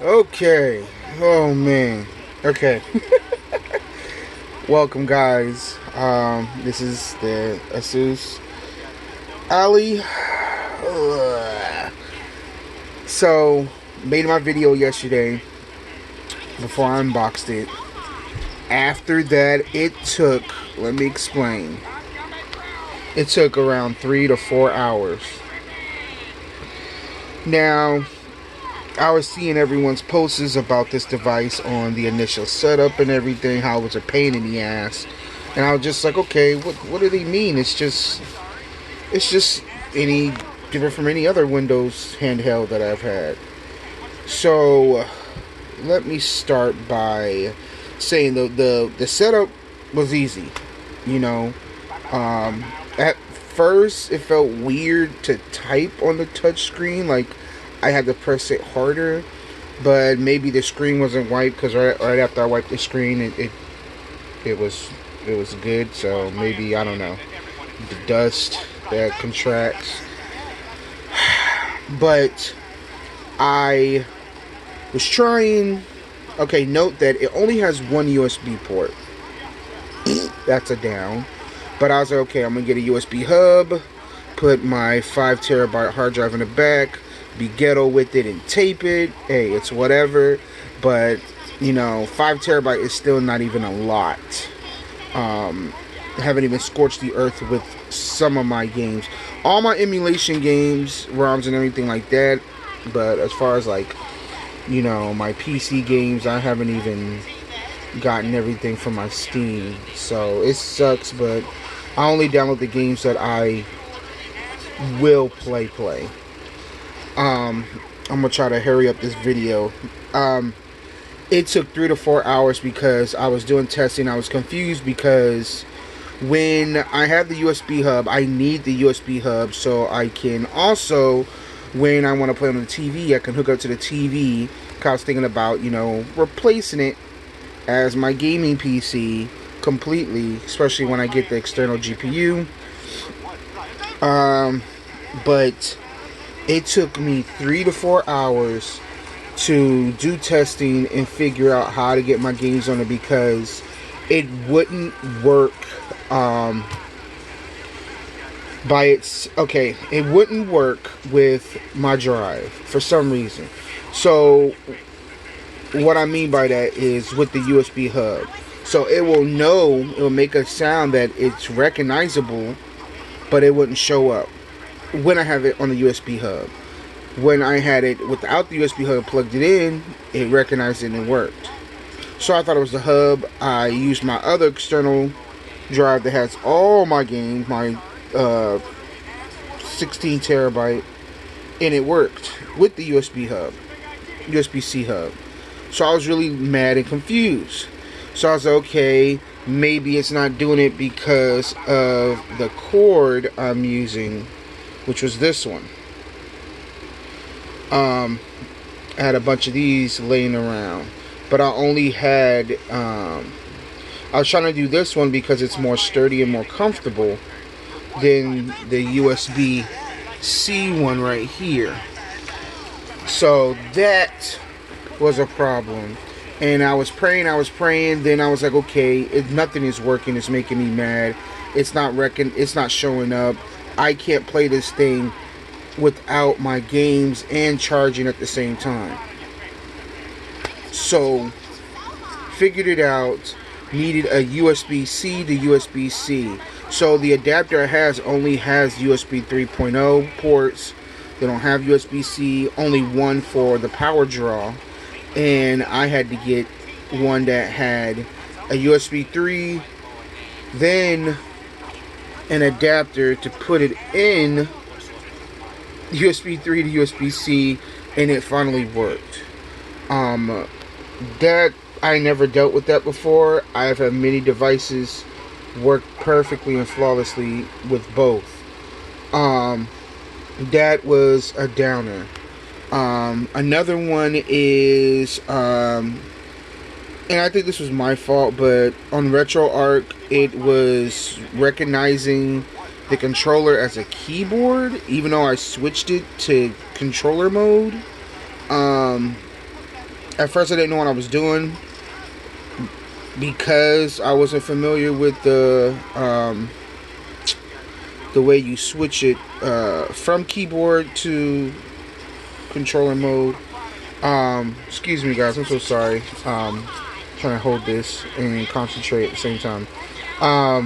Okay. Oh man. Okay. Welcome, guys. This is the asus Ali. So, made my video yesterday before I unboxed it. After that, it took. Let me explain. It took around 3 to 4 hours. Now, I was seeing everyone's posts about this device on the initial setup and everything, how it was a pain in the ass. And I was just like, okay, what do they mean? It's just any different from any other Windows handheld that I've had. So let me start by saying the setup was easy. You know, at first it felt weird to type on the touch screen, like I had to press it harder, but maybe the screen wasn't wiped because right after I wiped the screen, it was good. So maybe, I don't know, the dust that contracts. But I was trying. Okay, note that it only has one USB port. That's a down. But I was like, okay, I'm gonna get a USB hub, put my 5 terabyte hard drive in the back, be ghetto with it and tape it. Hey, it's whatever. But 5 terabyte is still not even a lot. I haven't even scorched the earth with some of my games. All my emulation games, ROMs and everything like that. But as far as like, my PC games, I haven't even gotten everything from my Steam. So it sucks, but I only download the games that I will play. I'm gonna try to hurry up this video. It took 3 to 4 hours because I was doing testing. I was confused because when I have the USB hub, I need the USB hub so I can also, when I want to play on the TV, I can hook up to the TV. I was thinking about, replacing it as my gaming PC completely, especially when I get the external GPU. But it took me 3 to 4 hours to do testing and figure out how to get my games on it because it wouldn't work it wouldn't work with my drive for some reason. So what I mean by that is with the USB hub. So it will make a sound that it's recognizable, but it wouldn't show up when I have it on the USB hub. When I had it without the USB hub, plugged it in, it recognized it and it worked. So I thought it was the hub. I used my other external drive that has all my games, my 16 terabyte, and it worked with the USB-C hub. So I was really mad and confused. So I was like, okay, maybe it's not doing it because of the cord I'm using, which was this one. I had a bunch of these laying around, but I only had I was trying to do this one because it's more sturdy and more comfortable than the USB-C one right here. So that was a problem. And I was praying, then I was like, okay, nothing is working, it's making me mad. It's not showing up. I can't play this thing without my games and charging at the same time. So figured it out. Needed a USB-C to USB-C. So the adapter I has only has USB 3.0 ports. They don't have USB-C, only one for the power draw. And I had to get one that had a USB 3, then an adapter to put it in USB 3 to USB-C, and it finally worked. That I never dealt with that before. I have had many devices work perfectly and flawlessly with both. That was a downer. Another one is, and I think this was my fault, but on RetroArch, it was recognizing the controller as a keyboard, even though I switched it to controller mode. At first I didn't know what I was doing because I wasn't familiar with the way you switch it from keyboard to controller mode. Excuse me guys, I'm so sorry. Trying to hold this and concentrate at the same time.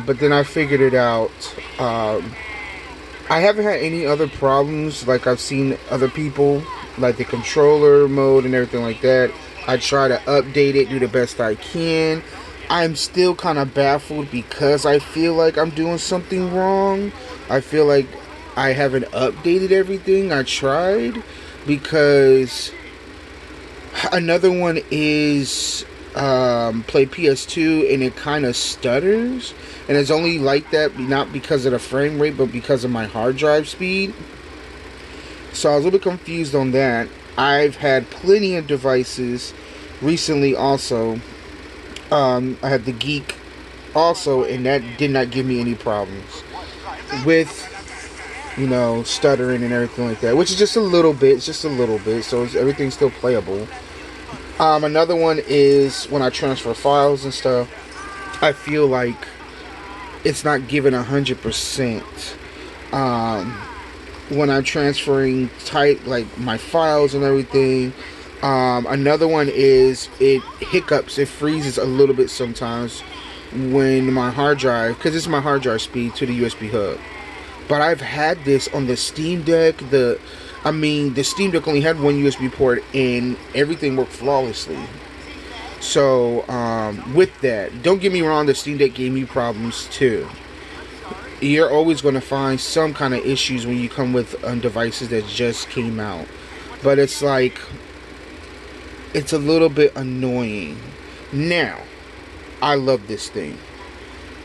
But then I figured it out. I haven't had any other problems like I've seen other people, like the controller mode and everything like that. I try to update it, do the best I can. I'm still kind of baffled because I feel like I'm doing something wrong. I feel like I haven't updated everything I tried, because another one is play PS2 and it kind of stutters, and it's only like that not because of the frame rate but because of my hard drive speed. So I was a little bit confused on that. I've had plenty of devices recently also. I had the Geek also, and that did not give me any problems with, you know, stuttering and everything like that, which is just a little bit, so everything's still playable. Another one is when I transfer files and stuff, I feel like it's not given 100%. When I'm transferring like my files and everything. Another one is it hiccups, it freezes a little bit sometimes when my hard drive, because it's my hard drive speed to the USB hub. But I've had this on the Steam Deck. The Steam Deck only had one USB port and everything worked flawlessly. So, with that, don't get me wrong, the Steam Deck gave me problems too. You're always going to find some kind of issues when you come with devices that just came out. But it's like, it's a little bit annoying. Now, I love this thing.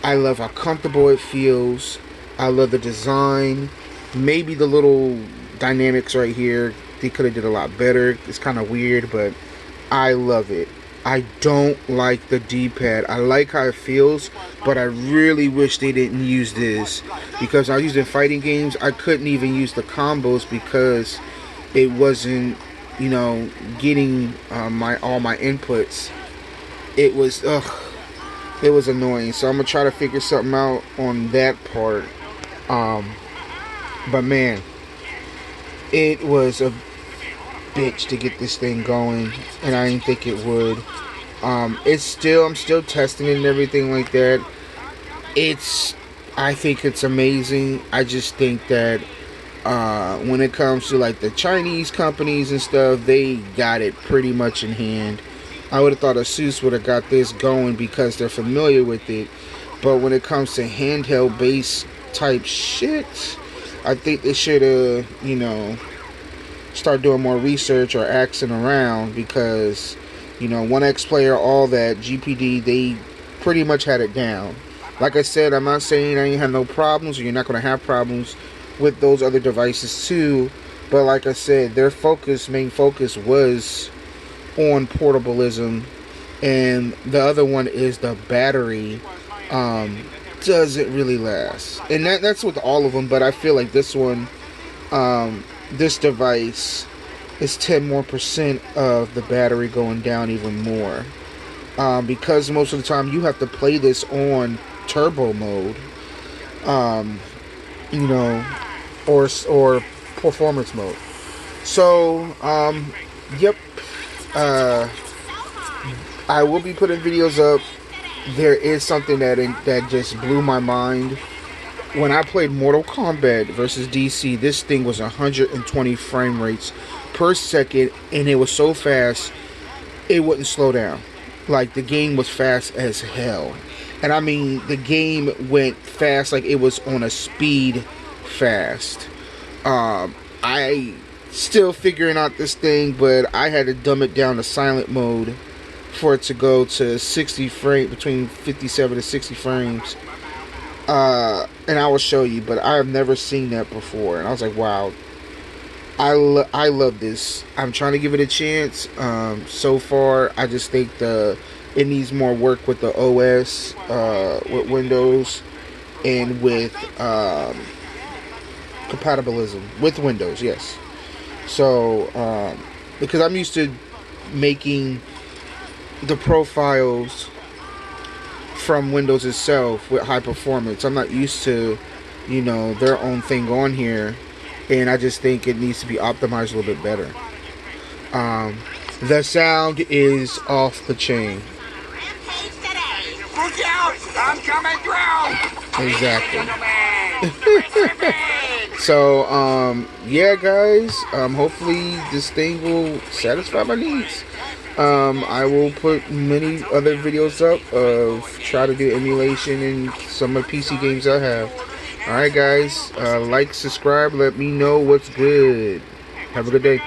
I love how comfortable it feels. I love the design. Maybe the little dynamics right here, they could have did a lot better. It's kind of weird, but I love it. I don't like the D-pad. I like how it feels, but I really wish they didn't use this, because I used in fighting games, I couldn't even use the combos because it wasn't, you know, getting all my inputs. It was annoying. So I'm gonna try to figure something out on that part. But man, it was a bitch to get this thing going, and I didn't think it would. I'm still testing it and everything like that. I think it's amazing. I just think that when it comes to like the Chinese companies and stuff, they got it pretty much in hand. I would have thought asus would have got this going because they're familiar with it, but when it comes to handheld based type shit, I think they should have, you know, start doing more research or asking around, because, you know, 1X Player, all that, GPD, they pretty much had it down. Like I said, I'm not saying I ain't have no problems, or you're not going to have problems with those other devices too, but like I said, their main focus was on portableism, and the other one is the battery doesn't really last, and that's with all of them. But I feel like this one, this device is 10% more of the battery going down even more, because most of the time you have to play this on turbo mode, you know, or performance mode. So yep, I will be putting videos up. There is something that just blew my mind. When I played Mortal Kombat versus DC, this thing was 120 frame rates per second, and it was so fast it wouldn't slow down. Like, the game was fast as hell. And I mean, the game went fast like it was on a speed fast. I still figuring out this thing, but I had to dumb it down to silent mode for it to go to 60 frames, between 57 to 60 frames. And I will show you, but I have never seen that before, and I was like, wow, I love this. I'm trying to give it a chance. So far, I just think it needs more work with the OS, with Windows, and with compatibilism with Windows. Yes. So because I'm used to making the profiles from Windows itself with high performance. I'm not used to, their own thing on here, and I just think it needs to be optimized a little bit better. The sound is off the chain. Look out! I'm coming through! Exactly. So, yeah, guys. Hopefully this thing will satisfy my needs. I will put many other videos up of try to do emulation in some of the PC games I have. Alright, guys. Like, subscribe. Let me know what's good. Have a good day.